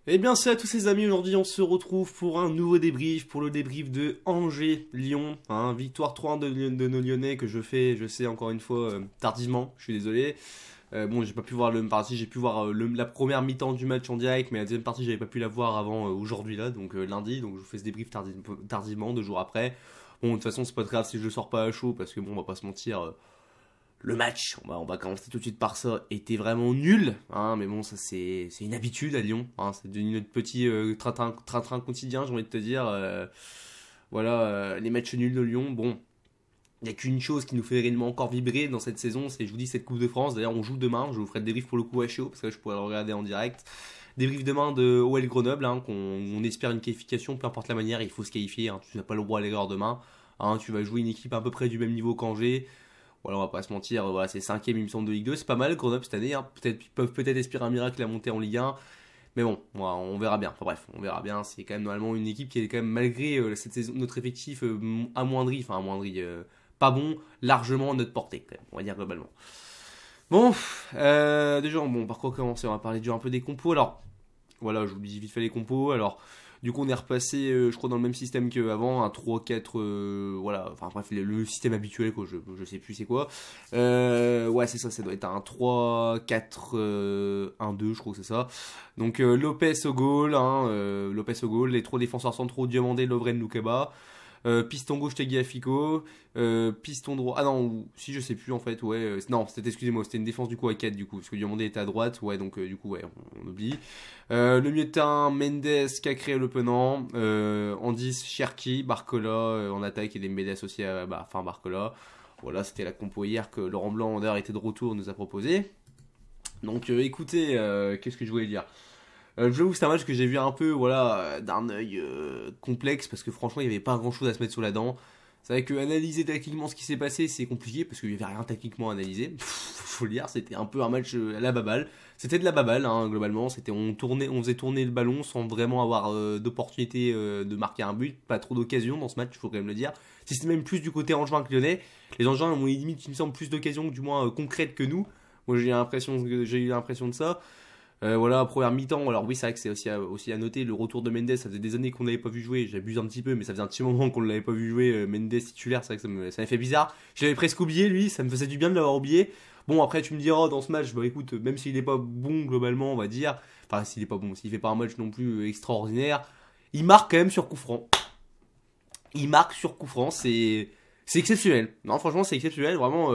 Eh bien, c'est à tous ces amis, aujourd'hui on se retrouve pour un nouveau débrief, pour le débrief de Angers-Lyon, victoire 3-1 de nos Lyonnais que je fais, je sais encore une fois, tardivement, je suis désolé. Bon, j'ai pas pu voir le partie, j'ai pu voir la première mi-temps du match en direct, mais la deuxième partie j'avais pas pu la voir avant aujourd'hui là, donc lundi, donc je vous fais ce débrief tardivement, 2 jours après. Bon, de toute façon c'est pas très grave si je le sors pas à chaud, parce que bon, on va pas se mentir, le match, on va commencer tout de suite par ça, était vraiment nul, mais bon, ça c'est une habitude à Lyon, c'est devenu notre petit train-train quotidien, j'ai envie de te dire. Voilà, les matchs nuls de Lyon, bon, il n'y a qu'une chose qui nous fait réellement encore vibrer dans cette saison, c'est, je vous dis, cette Coupe de France. D'ailleurs, on joue demain, je vous ferai le débrief pour le coup à chaud, parce que là, je pourrais le regarder en direct. Débrief demain de OL Grenoble, on espère une qualification, peu importe la manière, il faut se qualifier, tu n'as pas le droit à l'erreur demain. Tu vas jouer une équipe à peu près du même niveau qu'Angers. Voilà, on va pas se mentir, voilà, c'est 5ème il me semble de Ligue 2, c'est pas mal Grenoble cette année, peut-être, ils peuvent peut-être espérer un miracle à monter en Ligue 1, mais bon, voilà, on verra bien, enfin bref, on verra bien, c'est quand même normalement une équipe qui est quand même, malgré cette saison, notre effectif amoindri, pas bon, largement à notre portée, quand même, on va dire globalement. Bon, déjà, bon, par quoi commencer, on va parler déjà un peu des compos, alors, voilà, je vous dis vite fait les compos, alors... Du coup, on est repassé, je crois, dans le même système qu'avant, un 3-4, voilà, enfin bref, le système habituel, quoi, je sais plus c'est quoi. Ouais, c'est ça, ça doit être un 3-4-1-2, je crois que c'est ça. Donc, Lopez au goal, Lopez au goal, les 3 défenseurs centraux, Diomandé, Lovren, Lukeba. Piston gauche Tagliafico, piston droit. Ah non, si je sais plus en fait, ouais. Non, c'était, excusez-moi, c'était une défense du coup à 4 du coup, parce que Diomandé était à droite, ouais, donc du coup, ouais, on oublie. Le milieu de terrain, Mendes, Cacré, Le Penant, Andis, Cherki, Barcola en attaque et Dembélé associé à Barcola. Voilà, c'était la compo hier que Laurent Blanc, d'ailleurs, était de retour, nous a proposé. Donc écoutez, qu'est-ce que je voulais dire? Je vous avoue que c'est un match que j'ai vu un peu voilà, d'un œil complexe parce que franchement il n'y avait pas grand chose à se mettre sous la dent. C'est vrai que analyser tactiquement ce qui s'est passé c'est compliqué parce qu'il n'y avait rien tactiquement à analyser. Faut le dire, c'était un peu un match à la baballe. C'était de la baballe globalement, c'était on faisait tourner le ballon sans vraiment avoir d'opportunité de marquer un but, pas trop d'occasions dans ce match, il faut quand même le dire. Si c'est même plus du côté Angevin que Lyonnais, les Angevins ont limite il me semble plus d'occasions du moins concrètes que nous. Moi j'ai eu l'impression de ça. Voilà, première mi-temps. Alors oui, c'est vrai que c'est aussi à noter le retour de Mendes. Ça faisait des années qu'on ne l'avait pas vu jouer. J'abuse un petit peu, mais ça faisait un petit moment qu'on ne l'avait pas vu jouer. Mendes titulaire, c'est vrai que ça m'a fait bizarre. Je l'avais presque oublié, lui. Ça me faisait du bien de l'avoir oublié. Bon, après, tu me diras dans ce match, bah écoute, même s'il n'est pas bon globalement, on va dire. Enfin, s'il est pas bon, s'il fait pas un match non plus extraordinaire, il marque quand même sur coup franc. Il marque sur coup franc, c'est exceptionnel. Non, franchement, c'est exceptionnel. Vraiment.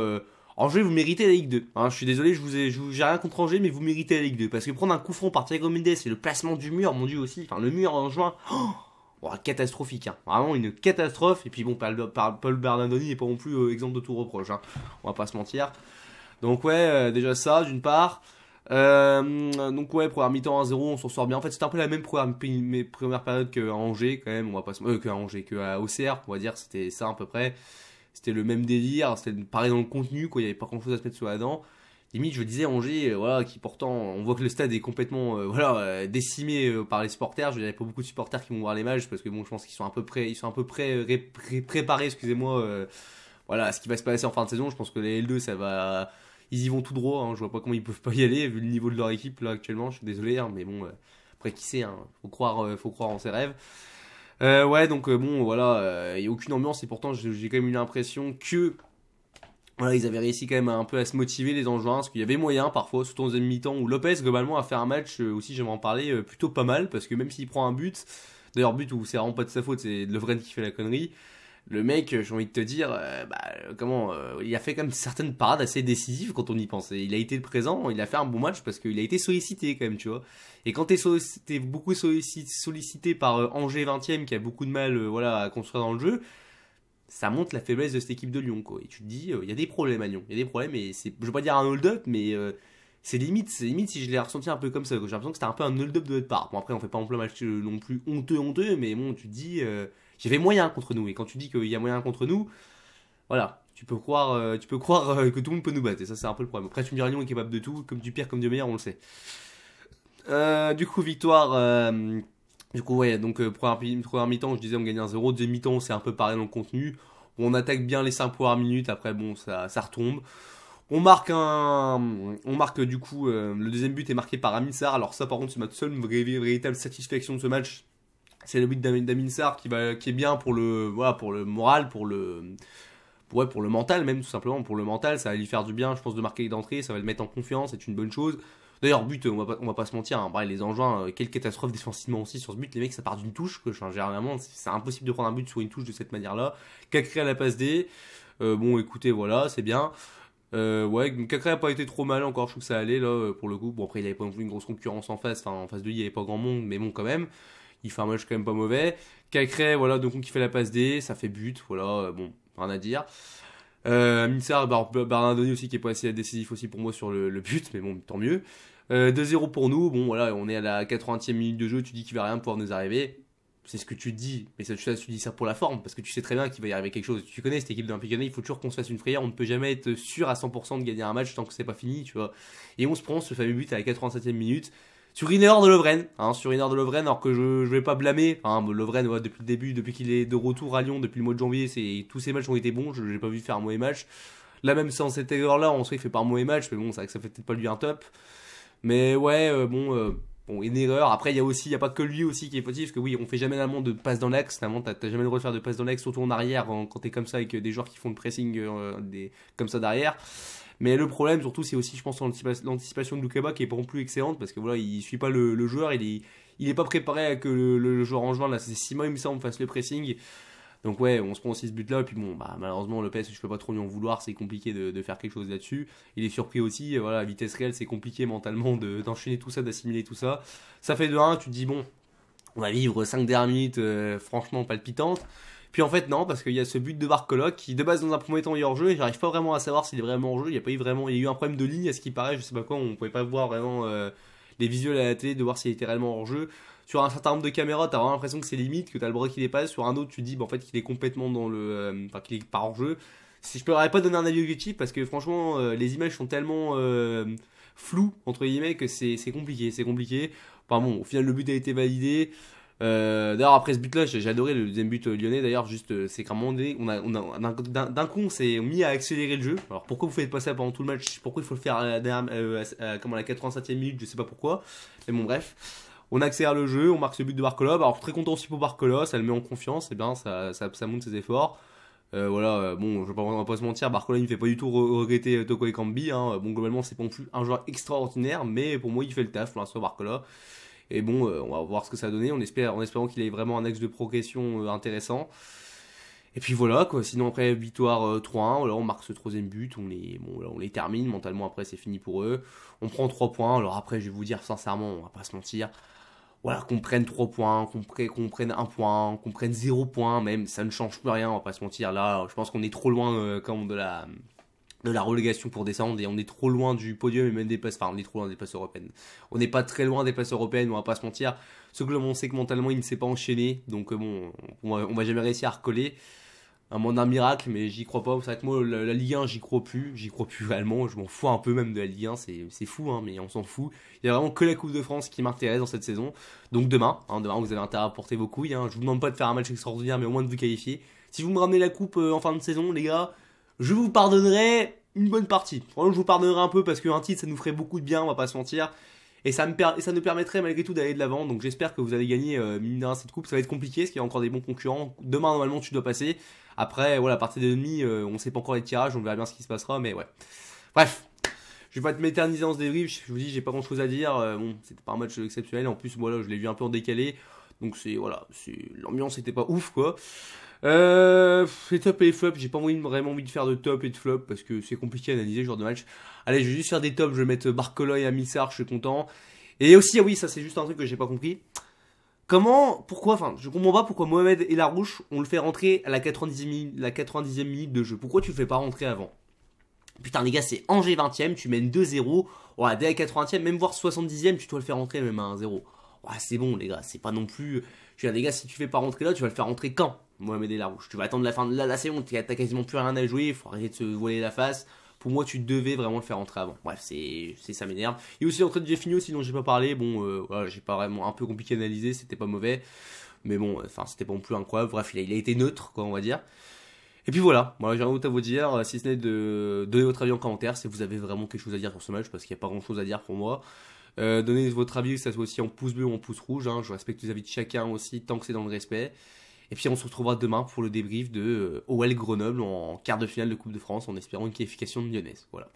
Angers, vous méritez la Ligue 2. Je suis désolé, j'ai rien contre Angers, mais vous méritez la Ligue 2. Parce que prendre un coup franc par Thiago Mendes et le placement du mur, mon dieu aussi, enfin le mur en juin, catastrophique. Vraiment une catastrophe. Et puis bon, Paul Bernardoni n'est pas non plus exemple de tout reproche. On va pas se mentir. Donc ouais, déjà ça, d'une part. Donc ouais, première mi-temps 1-0, on s'en sort bien. En fait, c'était un peu la même première période qu'à Angers, quand même. On va pas qu'à Angers, qu'à Auxerre, on va dire, c'était ça à peu près. C'était le même délire, c'était pareil dans le contenu, quoi, il n'y avait pas grand chose à se mettre sous la dent. Limite, je disais Angers, voilà, qui pourtant, on voit que le stade est complètement, décimé par les supporters. Il n'y a pas beaucoup de supporters qui vont voir les matchs parce que bon, je pense qu'ils sont à peu près, préparés, excusez-moi, voilà, à ce qui va se passer en fin de saison. Je pense que les L2, ça va, ils y vont tout droit. Je vois pas comment ils peuvent pas y aller vu le niveau de leur équipe là actuellement. Je suis désolé, mais bon, après qui sait, faut croire en ses rêves. Ouais, donc bon, voilà, il n'y a aucune ambiance et pourtant j'ai quand même eu l'impression que voilà, ils avaient réussi quand même un peu à se motiver les Angevins, parce qu'il y avait moyen parfois, surtout en deuxième mi-temps, où Lopez globalement a fait un match aussi, j'aimerais en parler, plutôt pas mal, parce que même s'il prend un but, d'ailleurs but où c'est vraiment pas de sa faute, c'est Lovren qui fait la connerie, le mec, j'ai envie de te dire, il a fait quand même certaines parades assez décisives quand on y pense. Et il a été le présent, il a fait un bon match parce qu'il a été sollicité quand même, tu vois. Et quand t'es beaucoup sollicité par Angers 20ème qui a beaucoup de mal voilà, à construire dans le jeu, ça montre la faiblesse de cette équipe de Lyon, quoi. Et tu te dis, il y a des problèmes à Lyon, il y a des problèmes, et je veux pas dire un hold-up, mais c'est limite si je l'ai ressenti un peu comme ça, quoi. J'ai l'impression que c'était un peu un hold-up de notre part. Bon, après, on fait pas non plus un match non plus honteux, mais bon, tu te dis, il y avait moyen contre nous. Et quand tu dis qu'il y a moyen contre nous, voilà, tu peux croire que tout le monde peut nous battre. Et ça, c'est un peu le problème. Après, tu me dis, Lyon est capable de tout, comme du pire, comme du meilleur, on le sait. Du coup, victoire. Du coup, ouais, donc première mi-temps, je disais, on gagne 1-0. Deuxième mi-temps, c'est un peu pareil dans le contenu. On attaque bien les 5 premières minutes. Après, bon, ça retombe. On marque du coup, le deuxième but est marqué par Amin Sarr. Alors ça par contre c'est ma seule véritable satisfaction de ce match. C'est le but d'Amin Sarr qui est bien pour pour le moral, pour le mental même tout simplement. Pour le mental, ça va lui faire du bien, je pense, de marquer d'entrée, ça va le mettre en confiance, c'est une bonne chose. D'ailleurs, but, on va pas se mentir, hein, pareil, les Angevins, quelle catastrophe défensivement aussi sur ce but. Les mecs, ça part d'une touche, que, généralement, c'est impossible de prendre un but sur une touche de cette manière-là. Cacré à la passe D. Bon, écoutez, voilà, c'est bien. Ouais, Cacré a pas été trop mal encore, je trouve que ça allait là pour le coup. Bon, après, il avait pas non plus une grosse concurrence en face, enfin, en face de lui, il y avait pas grand monde, mais bon, quand même. Il fait un match quand même pas mauvais. Cacré, voilà, donc il fait la passe D, ça fait but, voilà, bon, rien à dire. Minsar, Bernardoni aussi qui est pas assez décisif aussi pour moi sur le but, mais bon, tant mieux. 2-0 pour nous, bon voilà, on est à la 80e minute de jeu, tu dis qu'il va rien pouvoir nous arriver. C'est ce que tu te dis, mais ça, tu dis ça pour la forme, parce que tu sais très bien qu'il va y arriver quelque chose. Tu connais cette équipe d'Olympique Lyonnais, il faut toujours qu'on se fasse une frayeur, on ne peut jamais être sûr à 100% de gagner un match tant que c'est pas fini, tu vois. Et on se prend ce fameux but à la 87e minute, sur une erreur de Lovren, alors que je vais pas blâmer, hein, Lovren, ouais, depuis le début, depuis qu'il est de retour à Lyon, depuis le mois de janvier, tous ses matchs ont été bons, je n'ai pas vu faire un mauvais match. Là même sans cette erreur-là, on sait qu'il fait pas un mauvais match, mais bon, c'est vrai que ça fait peut-être pas lui un top. Mais ouais, bon, une erreur. Après, il y a pas que lui aussi qui est fautif, parce que oui, on fait jamais vraiment de passe dans l'axe. T'as jamais le droit de faire de passe dans l'axe, surtout en arrière, quand t'es comme ça avec des joueurs qui font le pressing comme ça derrière. Mais le problème, surtout, c'est aussi, je pense, l'anticipation de Lukeba qui est pas non plus excellente, parce que voilà, il suit pas le joueur, il est pas préparé à que le joueur angevin, là, c'est Simon, il me semble, fasse le pressing. Donc ouais, on se prend aussi ce but là, et puis bon, bah, malheureusement Lopez, je peux pas trop lui en vouloir, c'est compliqué de faire quelque chose là-dessus. Il est surpris aussi, voilà, à vitesse réelle, c'est compliqué mentalement d'enchaîner tout ça, d'assimiler tout ça. Ça fait 2-1, tu te dis bon, on va vivre 5 dernières minutes franchement palpitantes. Puis en fait non, parce qu'il y a ce but de Barcola qui de base dans un premier temps est hors jeu, et j'arrive pas vraiment à savoir s'il est vraiment hors jeu, il y a eu un problème de ligne à ce qui paraît, je sais pas quoi, on pouvait pas voir vraiment les visuels à la télé de voir s'il était réellement hors jeu. Sur un certain nombre de caméras, t'as vraiment l'impression que c'est limite, que t'as le bras qui dépasse. Sur un autre, tu te dis bah, en fait qu'il est complètement dans enfin qu'il est pas hors jeu. Si je pourrais pas donner un avis objectif parce que franchement, les images sont tellement floues entre guillemets que c'est compliqué. Enfin bon, au final le but a été validé. D'ailleurs après ce but-là, j'ai adoré le deuxième but lyonnais. D'ailleurs juste c'est qu'à un moment donné, d'un coup on s'est mis à accélérer le jeu. Alors pourquoi vous faites pas ça pendant tout le match? Pourquoi il faut le faire à la 87e minute? Je sais pas pourquoi. Mais bon bref. On accélère le jeu, on marque ce but de Barcola. Alors très content aussi pour Barcola, ça le met en confiance, et bien ça montre ses efforts. Voilà, bon, on va pas se mentir, Barcola il ne fait pas du tout regretter Toko Ekambi. Hein. Bon, globalement, c'est pas non plus un joueur extraordinaire, mais pour moi, il fait le taf pour l'instant, Barcola. Et bon, on va voir ce que ça a donné. En espérant qu'il ait vraiment un axe de progression intéressant. Et puis voilà, quoi. Sinon, après, victoire 3-1, voilà, on marque ce troisième but, on les termine. Mentalement, après, c'est fini pour eux. On prend 3 points. Alors après, je vais vous dire sincèrement, on va pas se mentir. Voilà, qu'on prenne 3 points, qu'on prenne 1 point, qu'on prenne 0 point, même, ça ne change plus rien, on va pas se mentir. Là, je pense qu'on est trop loin quand même de la relégation pour descendre, et on est trop loin du podium et même des places, enfin, on est trop loin des places européennes. On n'est pas très loin des places européennes, on va pas se mentir. Ce que on sait que mentalement, il ne s'est pas enchaîné, donc bon, on va jamais réussir à recoller. À moins d'un miracle, mais j'y crois pas. C'est vrai que moi, la Ligue 1, j'y crois plus réellement. Je m'en fous un peu même de la Ligue 1, c'est fou, hein, mais on s'en fout. Il y a vraiment que la Coupe de France qui m'intéresse dans cette saison. Donc demain, vous avez intérêt à porter vos couilles. Hein. Je vous demande pas de faire un match extraordinaire, mais au moins de vous qualifier. Si vous me ramenez la Coupe en fin de saison, les gars, je vous pardonnerai une bonne partie. Franchement, je vous pardonnerai un peu parce qu'un titre, ça nous ferait beaucoup de bien, on va pas se mentir. Et ça nous permettrait malgré tout d'aller de l'avant. Donc j'espère que vous allez gagner mine de rien cette coupe. Ça va être compliqué parce qu'il y a encore des bons concurrents. Demain, normalement, tu dois passer. Après, voilà, à partir des demi, on sait pas encore les tirages. On verra bien ce qui se passera. Mais ouais. Bref. Je vais pas m'éterniser dans ce débrief. Je vous dis, j'ai pas grand chose à dire. Bon, c'était pas un match exceptionnel. En plus, voilà, je l'ai vu un peu en décalé. Donc l'ambiance était pas ouf, quoi. Les tops et les flops, j'ai pas vraiment envie de faire de top et de flop parce que c'est compliqué à analyser ce genre de match. Allez, je vais juste faire des tops, je vais mettre Barcola et Amissar, je suis content. Et aussi, ah oui, ça c'est juste un truc que j'ai pas compris. Je comprends pas pourquoi Mohamed et Larouche, on le fait rentrer à la 90e minute de jeu. Pourquoi tu le fais pas rentrer avant? Putain les gars, c'est Angers 20ème, tu mènes 2-0. Ouais, dès la 80ème, même voire 70ème, tu dois le faire rentrer même à 1-0. Ouais, c'est bon les gars, c'est pas non plus... Je veux dire les gars, si tu fais pas rentrer là, tu vas le faire rentrer quand? Mohamed El Larouche, tu vas attendre la fin de là c'est bon, t'as quasiment plus rien à jouer, il faut arrêter de se voiler la face. Pour moi, tu devais vraiment le faire rentrer avant. Bref, ça m'énerve. Et aussi l'entrée de Jeffinho, sinon j'ai pas parlé. Bon, voilà, j'ai pas vraiment un peu compliqué à analyser, c'était pas mauvais. Mais bon, enfin, c'était pas non plus incroyable. Bref, il a été neutre, quoi, on va dire. Et puis voilà, moi j'ai rien d'autre à vous dire, si ce n'est de donner votre avis en commentaire si vous avez vraiment quelque chose à dire sur ce match, parce qu'il n'y a pas grand chose à dire pour moi. Donnez votre avis, que ça soit aussi en pouce bleu ou en pouce rouge, hein. Je respecte les avis de chacun aussi, tant que c'est dans le respect. Et puis on se retrouvera demain pour le débrief de OL Grenoble en quart de finale de Coupe de France, en espérant une qualification de lyonnaise. Voilà.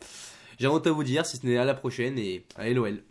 J'ai rien d'autre à vous dire, si ce n'est à la prochaine, et allez l'OL.